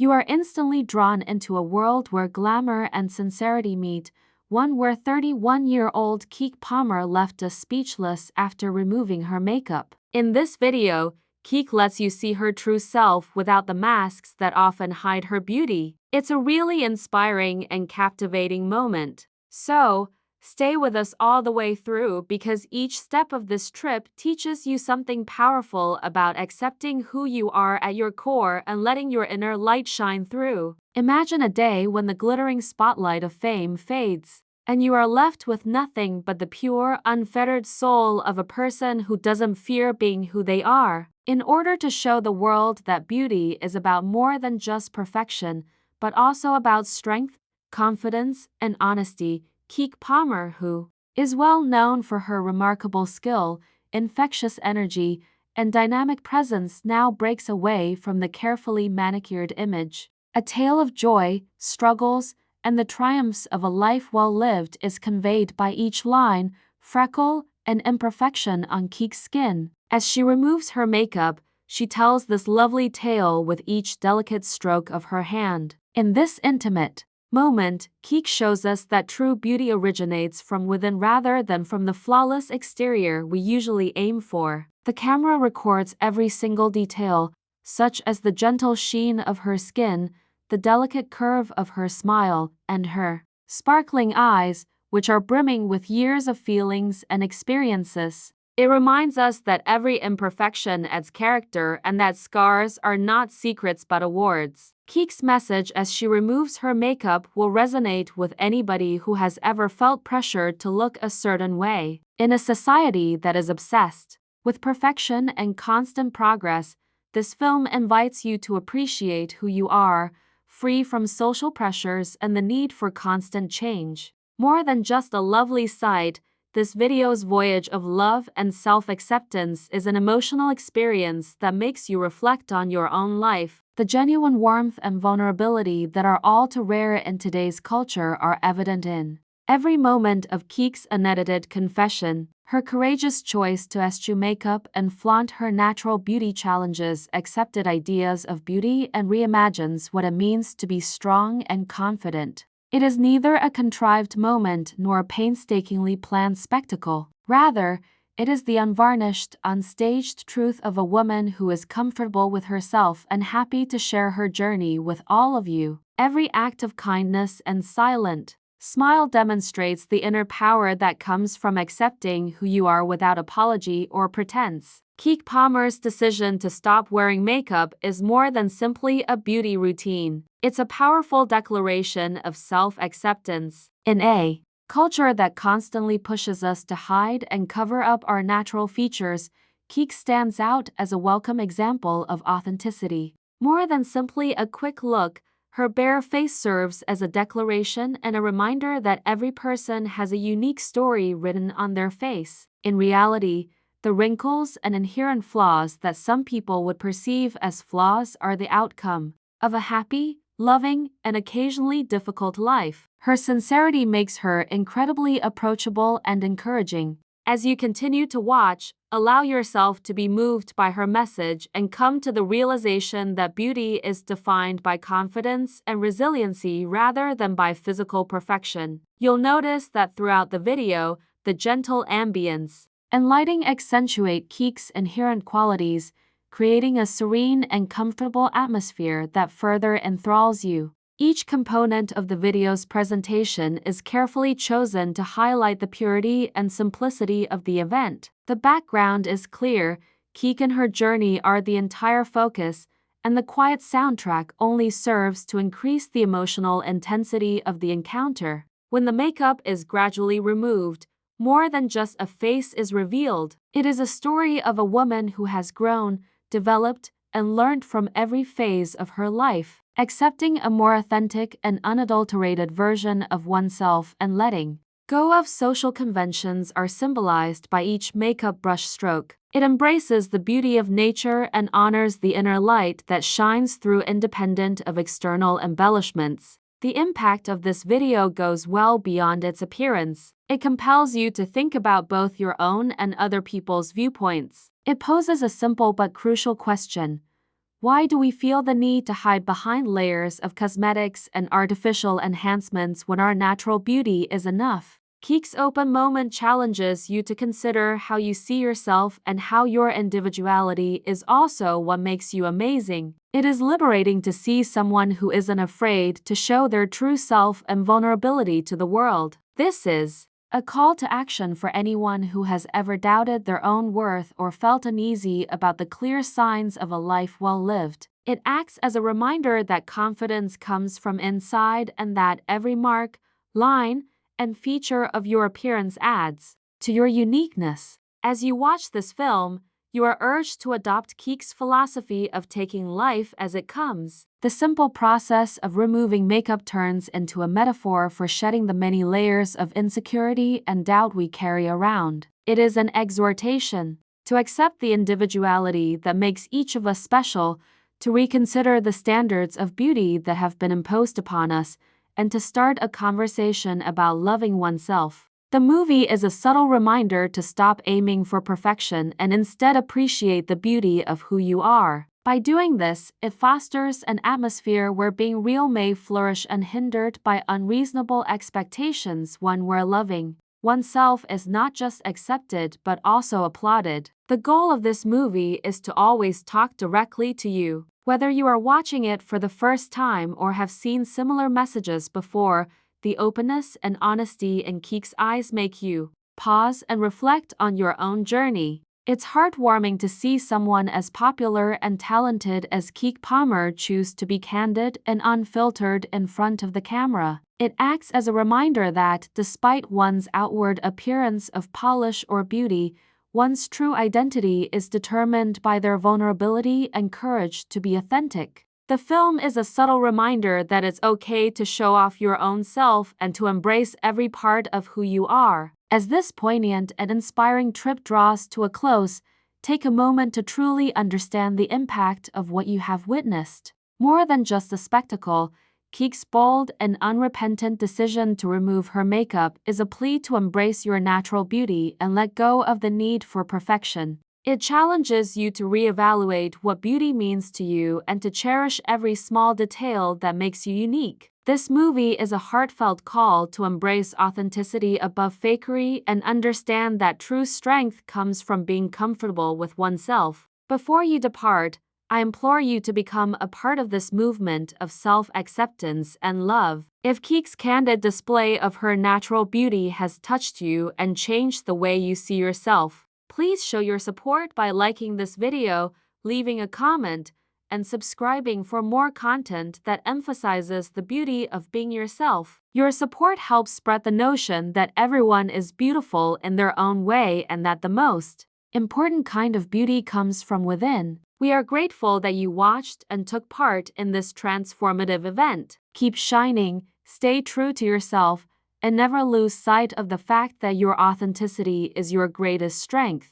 You are instantly drawn into a world where glamour and sincerity meet, one where 31-year-old Keke Palmer left us speechless after removing her makeup. In this video, Keke lets you see her true self without the masks that often hide her beauty. It's a really inspiring and captivating moment. So, stay with us all the way through because each step of this trip teaches you something powerful about accepting who you are at your core and letting your inner light shine through. Imagine a day when the glittering spotlight of fame fades, and you are left with nothing but the pure, unfettered soul of a person who doesn't fear being who they are. In order to show the world that beauty is about more than just perfection, but also about strength, confidence, and honesty, Keke Palmer, who is well known for her remarkable skill, infectious energy, and dynamic presence, now breaks away from the carefully manicured image. A tale of joy, struggles, and the triumphs of a life well lived is conveyed by each line, freckle, and imperfection on Keke's skin. As she removes her makeup, she tells this lovely tale with each delicate stroke of her hand. In this intimate moment, Keke shows us that true beauty originates from within rather than from the flawless exterior we usually aim for. The camera records every single detail, such as the gentle sheen of her skin, the delicate curve of her smile, and her sparkling eyes, which are brimming with years of feelings and experiences. It reminds us that every imperfection adds character and that scars are not secrets but awards. Keke's message as she removes her makeup will resonate with anybody who has ever felt pressured to look a certain way. In a society that is obsessed with perfection and constant progress, this film invites you to appreciate who you are, free from social pressures and the need for constant change. More than just a lovely sight, this video's voyage of love and self-acceptance is an emotional experience that makes you reflect on your own life. The genuine warmth and vulnerability that are all too rare in today's culture are evident in every moment of Keke's unedited confession. Her courageous choice to eschew makeup and flaunt her natural beauty challenges accepted ideas of beauty and reimagines what it means to be strong and confident. It is neither a contrived moment nor a painstakingly planned spectacle. Rather, it is the unvarnished, unstaged truth of a woman who is comfortable with herself and happy to share her journey with all of you. Every act of kindness and silent smile demonstrates the inner power that comes from accepting who you are without apology or pretense. Keke Palmer's decision to stop wearing makeup is more than simply a beauty routine. It's a powerful declaration of self-acceptance. In a culture that constantly pushes us to hide and cover up our natural features, Keke stands out as a welcome example of authenticity. More than simply a quick look, her bare face serves as a declaration and a reminder that every person has a unique story written on their face. In reality, the wrinkles and inherent flaws that some people would perceive as flaws are the outcome of a happy, loving, and occasionally difficult life. Her sincerity makes her incredibly approachable and encouraging. As you continue to watch, allow yourself to be moved by her message and come to the realization that beauty is defined by confidence and resiliency rather than by physical perfection. You'll notice that throughout the video, the gentle ambience and lighting accentuate Keke's inherent qualities, creating a serene and comfortable atmosphere that further enthralls you. Each component of the video's presentation is carefully chosen to highlight the purity and simplicity of the event. The background is clear, Keke and her journey are the entire focus, and the quiet soundtrack only serves to increase the emotional intensity of the encounter. When the makeup is gradually removed, more than just a face is revealed. It is a story of a woman who has grown, developed, and learned from every phase of her life, accepting a more authentic and unadulterated version of oneself and letting go of social conventions are symbolized by each makeup brush stroke. It embraces the beauty of nature and honors the inner light that shines through independent of external embellishments. The impact of this video goes well beyond its appearance. It compels you to think about both your own and other people's viewpoints. It poses a simple but crucial question. Why do we feel the need to hide behind layers of cosmetics and artificial enhancements when our natural beauty is enough? Keke's open moment challenges you to consider how you see yourself and how your individuality is also what makes you amazing. It is liberating to see someone who isn't afraid to show their true self and vulnerability to the world. This is a call to action for anyone who has ever doubted their own worth or felt uneasy about the clear signs of a life well lived. It acts as a reminder that confidence comes from inside and that every mark, line, and feature of your appearance adds to your uniqueness. As you watch this film, you are urged to adopt Keke's philosophy of taking life as it comes. The simple process of removing makeup turns into a metaphor for shedding the many layers of insecurity and doubt we carry around. It is an exhortation to accept the individuality that makes each of us special, to reconsider the standards of beauty that have been imposed upon us, and to start a conversation about loving oneself. The movie is a subtle reminder to stop aiming for perfection and instead appreciate the beauty of who you are. By doing this, it fosters an atmosphere where being real may flourish unhindered by unreasonable expectations. One where loving oneself is not just accepted but also applauded. The goal of this movie is to always talk directly to you. Whether you are watching it for the first time or have seen similar messages before, the openness and honesty in Keke's eyes make you pause and reflect on your own journey. It's heartwarming to see someone as popular and talented as Keke Palmer choose to be candid and unfiltered in front of the camera. It acts as a reminder that, despite one's outward appearance of polish or beauty, one's true identity is determined by their vulnerability and courage to be authentic. The film is a subtle reminder that it's okay to show off your own self and to embrace every part of who you are. As this poignant and inspiring trip draws to a close, take a moment to truly understand the impact of what you have witnessed. More than just a spectacle, Keke's bold and unrepentant decision to remove her makeup is a plea to embrace your natural beauty and let go of the need for perfection. It challenges you to reevaluate what beauty means to you and to cherish every small detail that makes you unique. This movie is a heartfelt call to embrace authenticity above fakery and understand that true strength comes from being comfortable with oneself. Before you depart, I implore you to become a part of this movement of self-acceptance and love. If Keke's candid display of her natural beauty has touched you and changed the way you see yourself, please show your support by liking this video, leaving a comment, and subscribing for more content that emphasizes the beauty of being yourself. Your support helps spread the notion that everyone is beautiful in their own way and that the most important kind of beauty comes from within. We are grateful that you watched and took part in this transformative event. Keep shining, stay true to yourself, and never lose sight of the fact that your authenticity is your greatest strength.